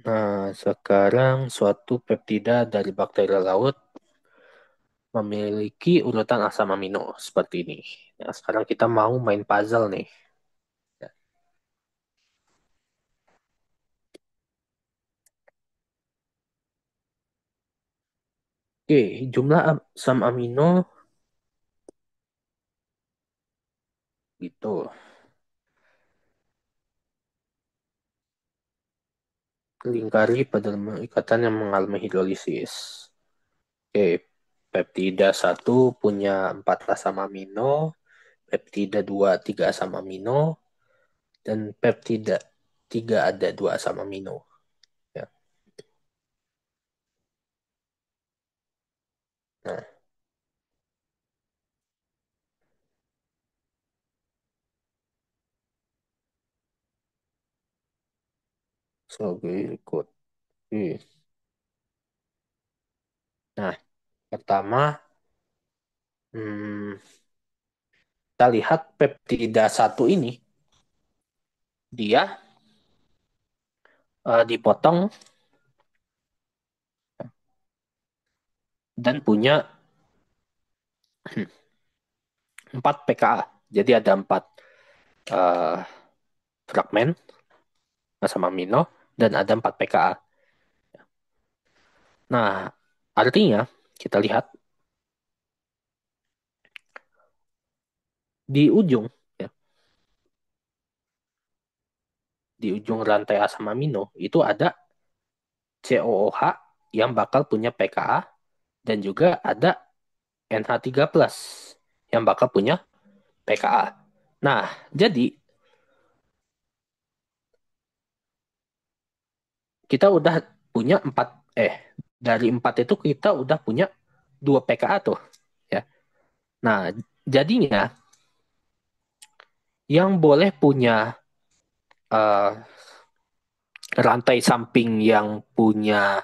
Nah, sekarang suatu peptida dari bakteri laut memiliki urutan asam amino seperti ini. Nah, sekarang kita mau main puzzle nih. Oke, jumlah asam amino gitu. Lingkari pada ikatan yang mengalami hidrolisis. Oke, peptida satu punya 4 asam amino, peptida 2 3 asam amino, dan peptida 3 ada 2 asam amino. Ya. Nah, berikut. Nah, pertama, hmm, kita lihat peptida satu ini, dia dipotong dan punya 4 pKa. Jadi ada 4 eh, fragmen asam amino dan ada 4 pKa. Nah, artinya kita lihat di ujung ya, di ujung rantai asam amino itu ada COOH yang bakal punya pKa dan juga ada NH3+ yang bakal punya pKa. Nah, jadi kita udah punya 4 dari 4 itu kita udah punya 2 pKa tuh ya. Nah, jadinya yang boleh punya eh, rantai samping yang punya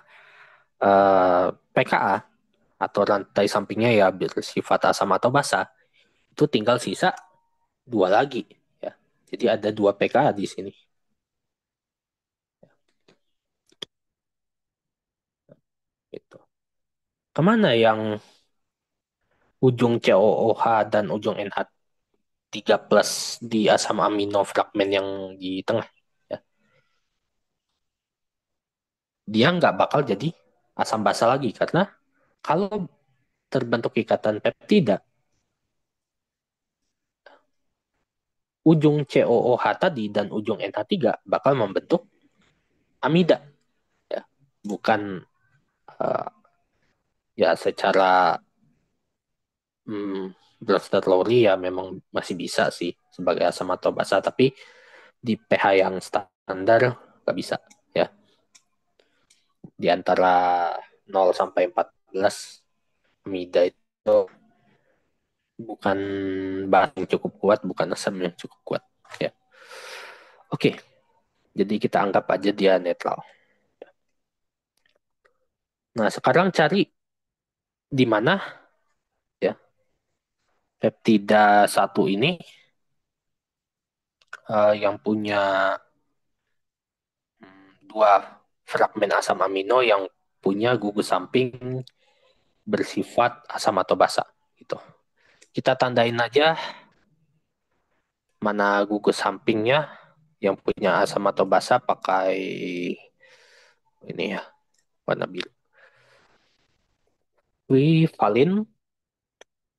pKa atau rantai sampingnya ya bersifat asam atau basa itu tinggal sisa 2 lagi ya. Jadi ada 2 pKa di sini. Gitu. Kemana yang ujung COOH dan ujung NH3+ di asam amino fragmen yang di tengah? Ya. Dia nggak bakal jadi asam basa lagi karena kalau terbentuk ikatan peptida, ujung COOH tadi dan ujung NH3 bakal membentuk amida. Ya. Bukan uh, ya secara Brewster Lowry ya memang masih bisa sih sebagai asam atau basa, tapi di pH yang standar nggak bisa ya. Di antara 0 sampai 14 amida itu bukan bahan yang cukup kuat, bukan asam yang cukup kuat ya. Oke, jadi kita anggap aja dia netral. Nah, sekarang cari di mana ya peptida satu ini yang punya 2 fragmen asam amino yang punya gugus samping bersifat asam atau basa gitu. Kita tandain aja mana gugus sampingnya yang punya asam atau basa pakai ini ya warna biru. Wih, Valin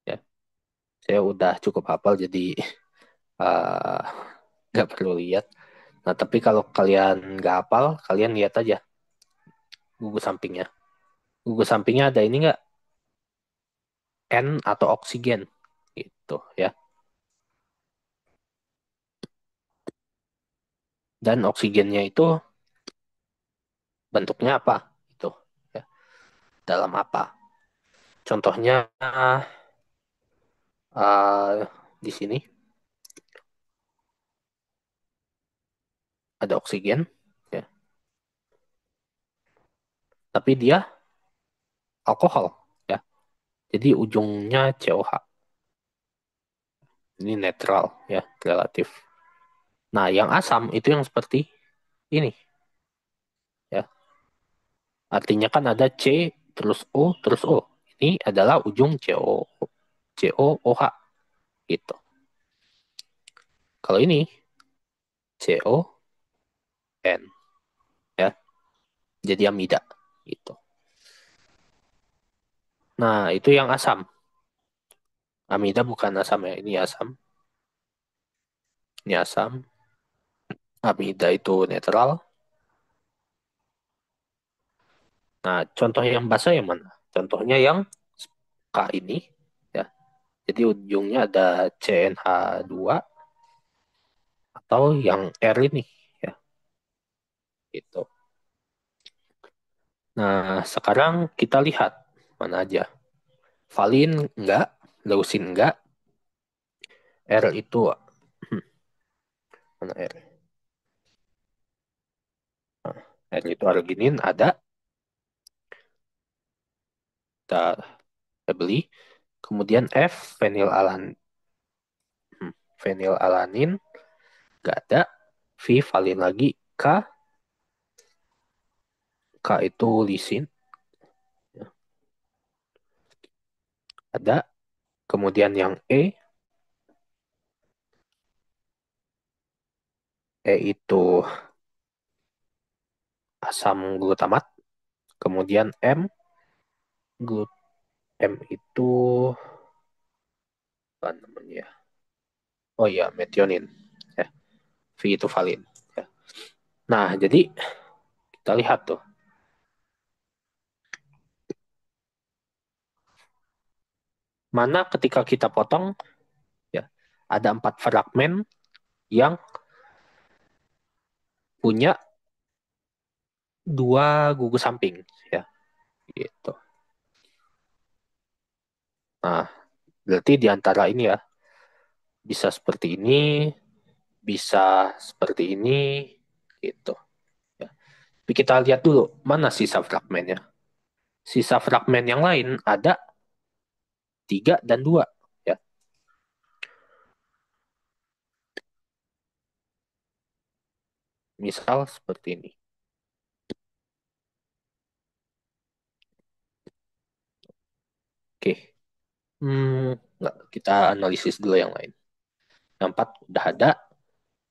ya. Saya udah cukup hafal jadi eh, nggak perlu lihat. Nah, tapi kalau kalian nggak hafal, kalian lihat aja gugus sampingnya. Gugus sampingnya ada ini nggak? N atau oksigen gitu ya. Dan oksigennya itu bentuknya apa? Itu ya. Dalam apa? Contohnya di sini ada oksigen ya. Tapi dia alkohol ya. Jadi ujungnya COH. Ini netral ya, relatif. Nah, yang asam itu yang seperti ini ya. Artinya kan ada C, terus O, terus O. Ini adalah ujung CO, COOH gitu. Kalau ini CON ya, jadi amida gitu. Nah, itu yang asam. Amida bukan asam ya, ini asam. Ini asam. Amida itu netral. Nah, contoh yang basa yang mana? Contohnya yang K ini ya. Jadi ujungnya ada CNH2 atau yang R ini ya, gitu. Nah, sekarang kita lihat mana aja. Valin enggak, leusin enggak, R itu mana R? Nah, R itu arginin ada, kita beli. Kemudian F fenilalanin enggak ada. V valin lagi, K itu lisin ya, ada. Kemudian yang E itu asam glutamat. Kemudian glut M itu apa namanya ya? Oh iya, metionin. Ya, V itu valin. Ya. Nah, jadi kita lihat tuh, mana ketika kita potong, ya, ada 4 fragmen yang punya 2 gugus samping, ya, gitu. Nah, berarti di antara ini ya, bisa seperti ini, bisa seperti ini, gitu. Ya. Tapi kita lihat dulu, mana sisa fragmennya. Sisa fragmen yang lain ada 3 dan 2. Ya. Misal seperti ini. Oke. Nggak, kita analisis dulu yang lain. Yang 4 udah ada.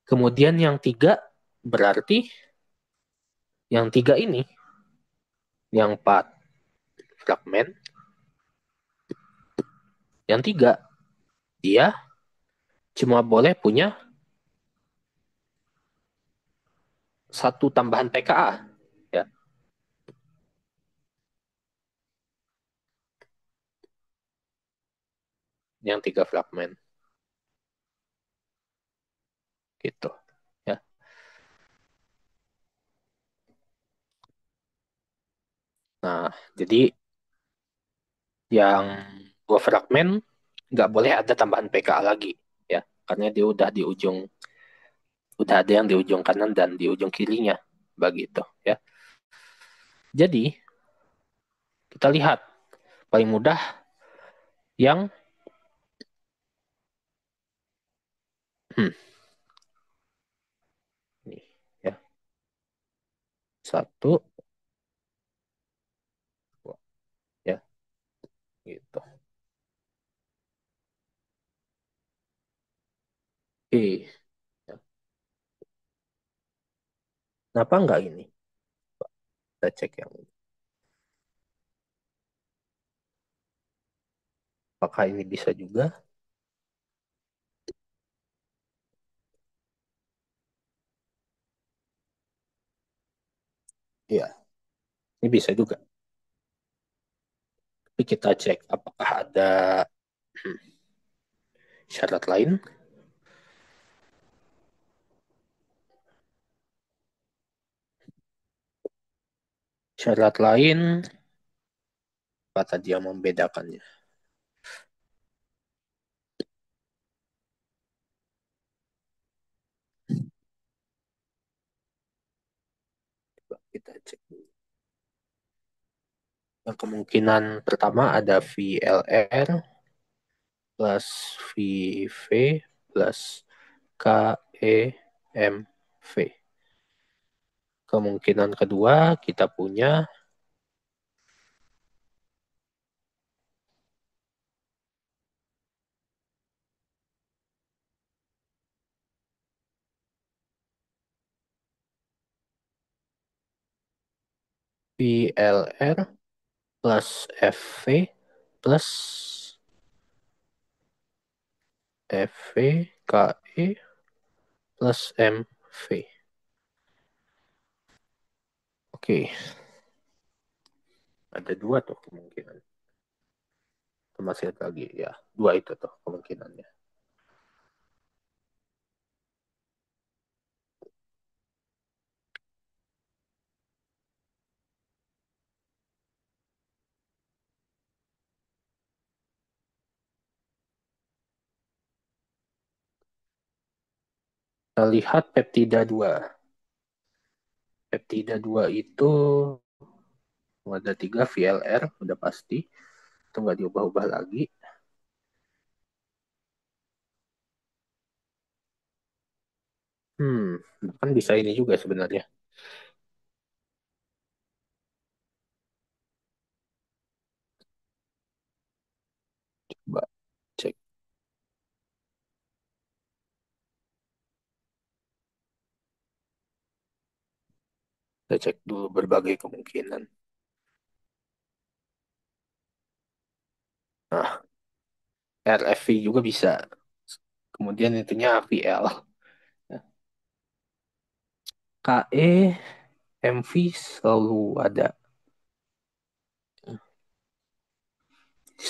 Kemudian yang 3 berarti yang 3 ini, yang 4 fragmen, yang 3 dia cuma boleh punya 1 tambahan pKa. Ya, yang 3 fragmen gitu. Ya. Nah, jadi yang 2 fragmen nggak boleh ada tambahan pKa lagi. Ya, karena dia udah ada yang di ujung kanan dan di ujung kirinya. Begitu. Ya. Jadi, kita lihat paling mudah yang hmm, ini ya. 1, 2, ya, gitu. Oke, ya. Kenapa nggak ini? Kita cek yang ini. Apakah ini bisa juga? Iya, ini bisa juga. Tapi kita cek apakah ada hmm, syarat lain. Syarat lain apa tadi yang membedakannya? Coba kita cek dulu. Yang kemungkinan pertama ada VLR plus VV plus KEMV. Kemungkinan kedua kita punya VLR plus FV plus FV KE plus MV. Oke, ada dua tuh kemungkinan. Masih ada lagi ya, dua itu tuh kemungkinannya. Kita lihat peptida 2. Peptida 2 itu ada 3 VLR, udah pasti. Itu nggak diubah-ubah lagi. Hmm, kan bisa ini juga sebenarnya. Coba cek, kita cek dulu berbagai kemungkinan. Nah, RFV juga bisa. Kemudian itunya VL. KE, MV selalu ada.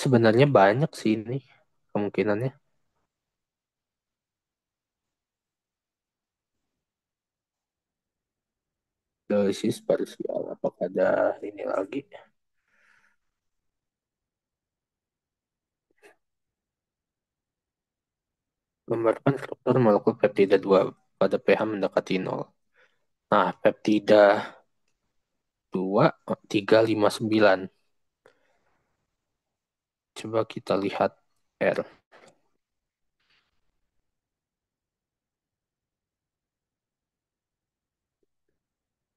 Sebenarnya banyak sih ini kemungkinannya. Dosis parsial. Apakah ada ini lagi? Gambarkan struktur molekul peptida 2 pada pH mendekati nol. Nah, peptida 2 359. Coba kita lihat R.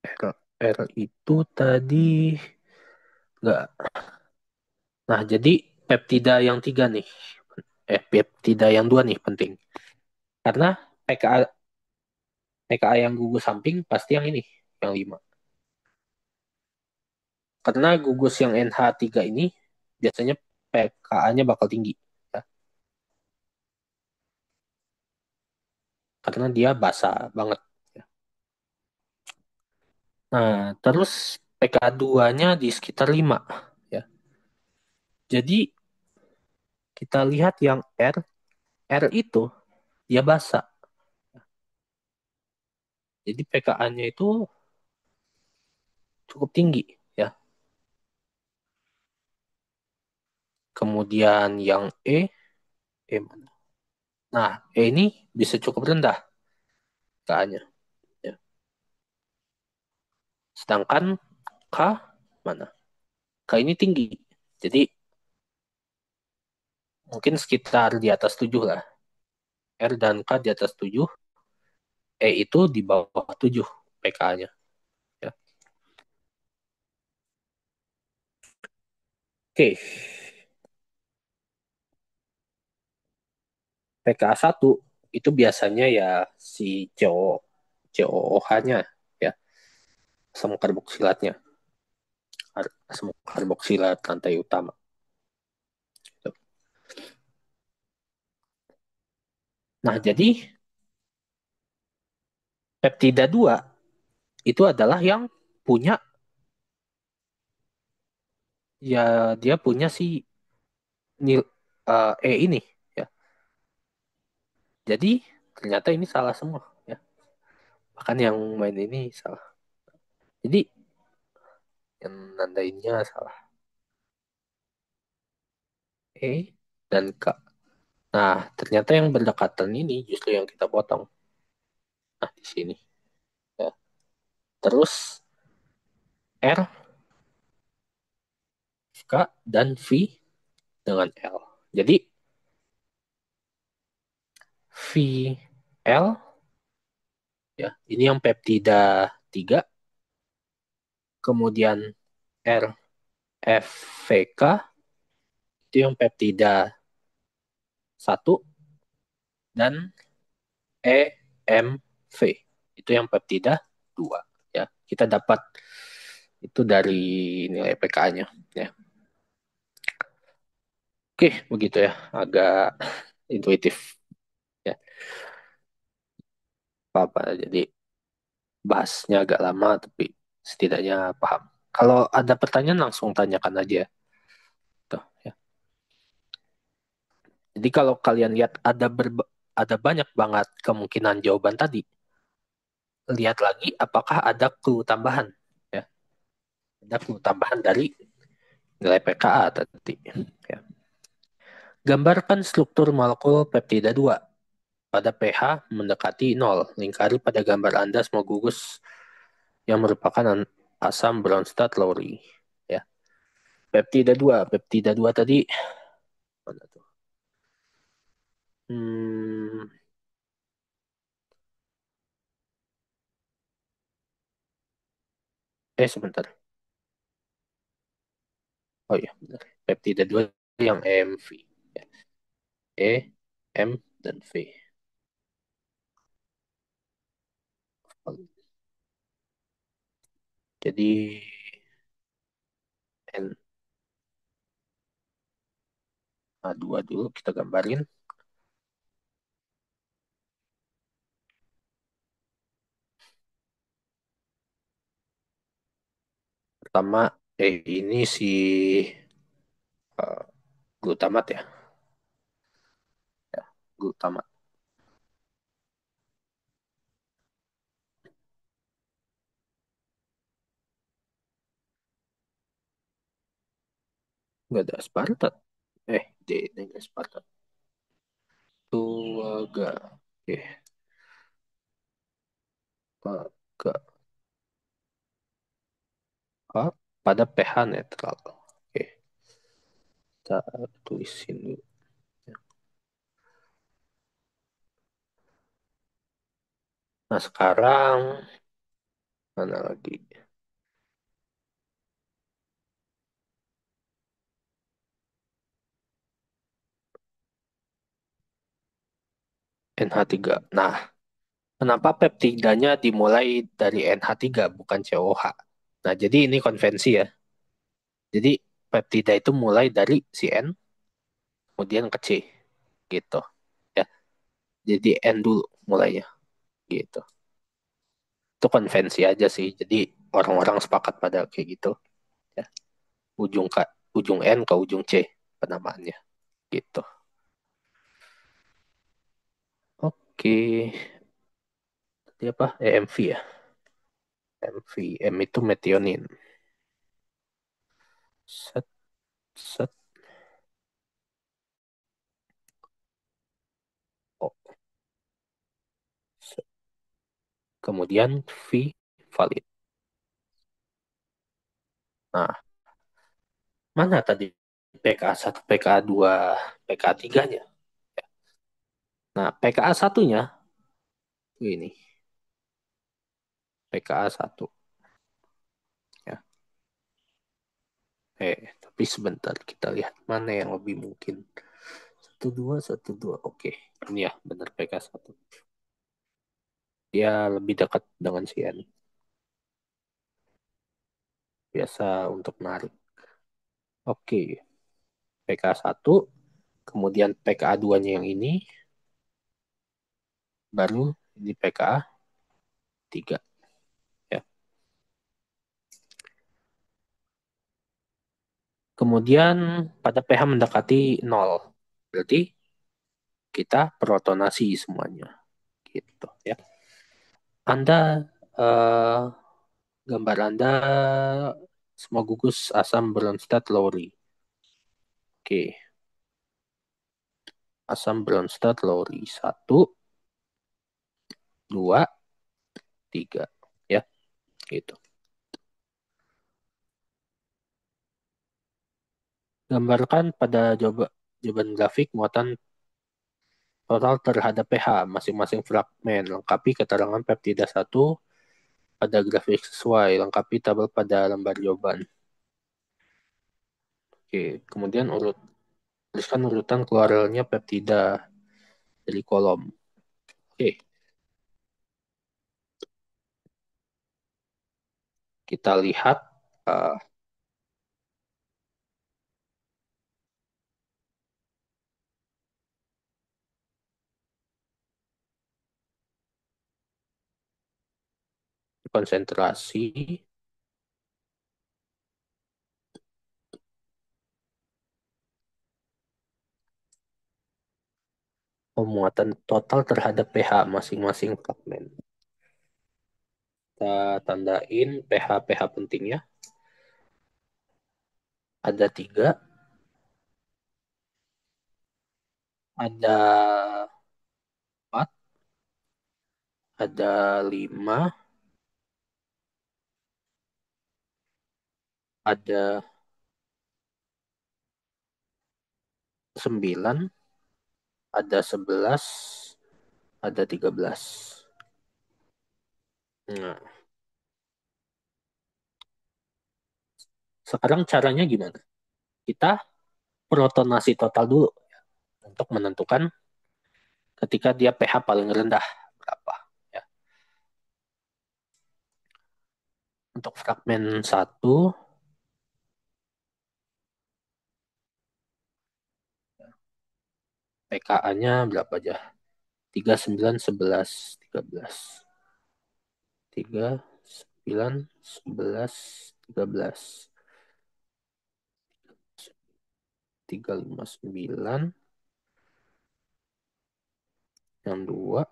R, R itu tadi enggak. Nah, jadi peptida yang 3 nih. Peptida yang 2 nih penting. Karena PKA yang gugus samping pasti yang ini, yang 5. Karena gugus yang NH3 ini biasanya PKA-nya bakal tinggi. Ya. Karena dia basah banget. Ya. Nah, terus PK2-nya di sekitar 5. Ya. Jadi kita lihat yang R, R itu dia basah. Jadi PKA-nya itu cukup tinggi. Ya. Kemudian yang E mana? Nah, E ini bisa cukup rendah PKA-nya. Ya. Sedangkan K mana? K ini tinggi. Jadi mungkin sekitar di atas 7 lah. R dan K di atas 7, E itu di bawah 7 PK-nya. Ya. Oke, PKA 1 itu biasanya ya si COOH-nya ya, asam karboksilatnya, asam karboksilat rantai utama. Nah, jadi peptida 2 itu adalah yang punya, ya dia punya si E ini ya. Jadi ternyata ini salah semua ya. Bahkan yang main ini salah. Jadi yang nandainnya salah. E dan K. Nah, ternyata yang berdekatan ini justru yang kita potong. Nah, di sini. Ya. Terus R, K, dan V dengan L. Jadi V, L, ya, ini yang peptida 3. Kemudian R, F, V, K, itu yang peptida 1. Dan E, M, V. Itu yang peptida 2. Ya, kita dapat Itu dari nilai pK-nya. Ya. Oke, begitu ya. Agak intuitif. Ya, apa-apa. Jadi bahasnya agak lama, tapi setidaknya paham. Kalau ada pertanyaan langsung tanyakan aja. Tuh, ya. Jadi kalau kalian lihat ada banyak banget kemungkinan jawaban tadi, lihat lagi apakah ada clue tambahan. Ya, ada clue tambahan dari nilai pKa tadi. Ya. Gambarkan struktur molekul peptida 2 pada pH mendekati nol. Lingkari pada gambar Anda semua gugus yang merupakan asam Bronsted-Lowry. Ya. Peptida 2 tadi mana tuh? Hmm, sebentar. Oh iya, benar. Peptida 2 yang EMV. Ya. E, M, dan V. Jadi NH2 dulu kita gambarin. Pertama, ini si eh, glutamat ya. Ya, glutamat. Nggak ada aspartat. D, dengan aspartat. Tuaga. Oke, Tuaga. A pada pH netral. Oke, kita tulisin dulu. Nah, sekarang mana lagi? NH3. Nah, kenapa peptidanya dimulai dari NH3 bukan COH? Nah, jadi ini konvensi ya. Jadi peptida itu mulai dari si N, kemudian ke C, gitu. Ya, jadi N dulu mulainya, gitu. Itu konvensi aja sih. Jadi orang-orang sepakat pada kayak gitu. Ya, ujung K, ujung N ke ujung C penamaannya, gitu. Oke, tadi apa? EMV ya. MV, M itu metionin. Set, set, oh, set. Kemudian V valid. Nah, mana tadi PKA 1, PKA 2, PKA 3-nya? Nah, PKA satunya ini PKA 1 ya. Tapi sebentar kita lihat mana yang lebih mungkin. 1 2 1 2. Oke, ini ya benar PK1. Dia lebih dekat dengan si N. Biasa untuk narik. Oke, PK1, kemudian PKA 2-nya yang ini, baru ini PKA 3 ya. Kemudian pada pH mendekati nol. Berarti kita protonasi semuanya gitu ya. Anda eh, gambar Anda semua gugus asam Bronsted-Lowry. Oke, asam Bronsted-Lowry 1 2 3 ya, gitu. Gambarkan pada jawaban grafik muatan total terhadap pH masing-masing fragmen. Lengkapi keterangan peptida 1 pada grafik sesuai. Lengkapi tabel pada lembar jawaban. Oke, kemudian tuliskan urutan keluarnya peptida dari kolom. Oke, kita lihat eh, konsentrasi, pemuatan total terhadap pH masing-masing fragmen. Kita tandain pH-pH pentingnya. Ada 3, ada 4, ada 5, ada 9, ada 11, ada 13. Nah, sekarang caranya gimana? Kita protonasi total dulu untuk menentukan ketika dia pH paling rendah berapa. Ya. Untuk fragmen 1, pKa-nya berapa aja? 3, 9, 11, 13. 3, 9, 11, 13. 3, 5, 9. Yang 2,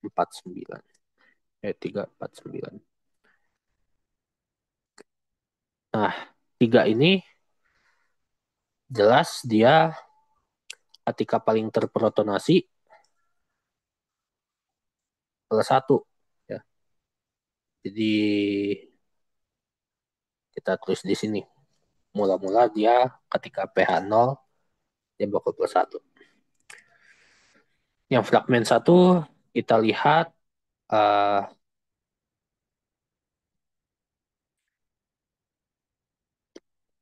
4, 9. 3, 4, 9. Nah, 3 ini jelas dia ketika paling terprotonasi kelas 1. Ya. Jadi kita tulis di sini. Mula-mula dia ketika pH 0, dia bakal plus 1. Yang fragmen 1, kita lihat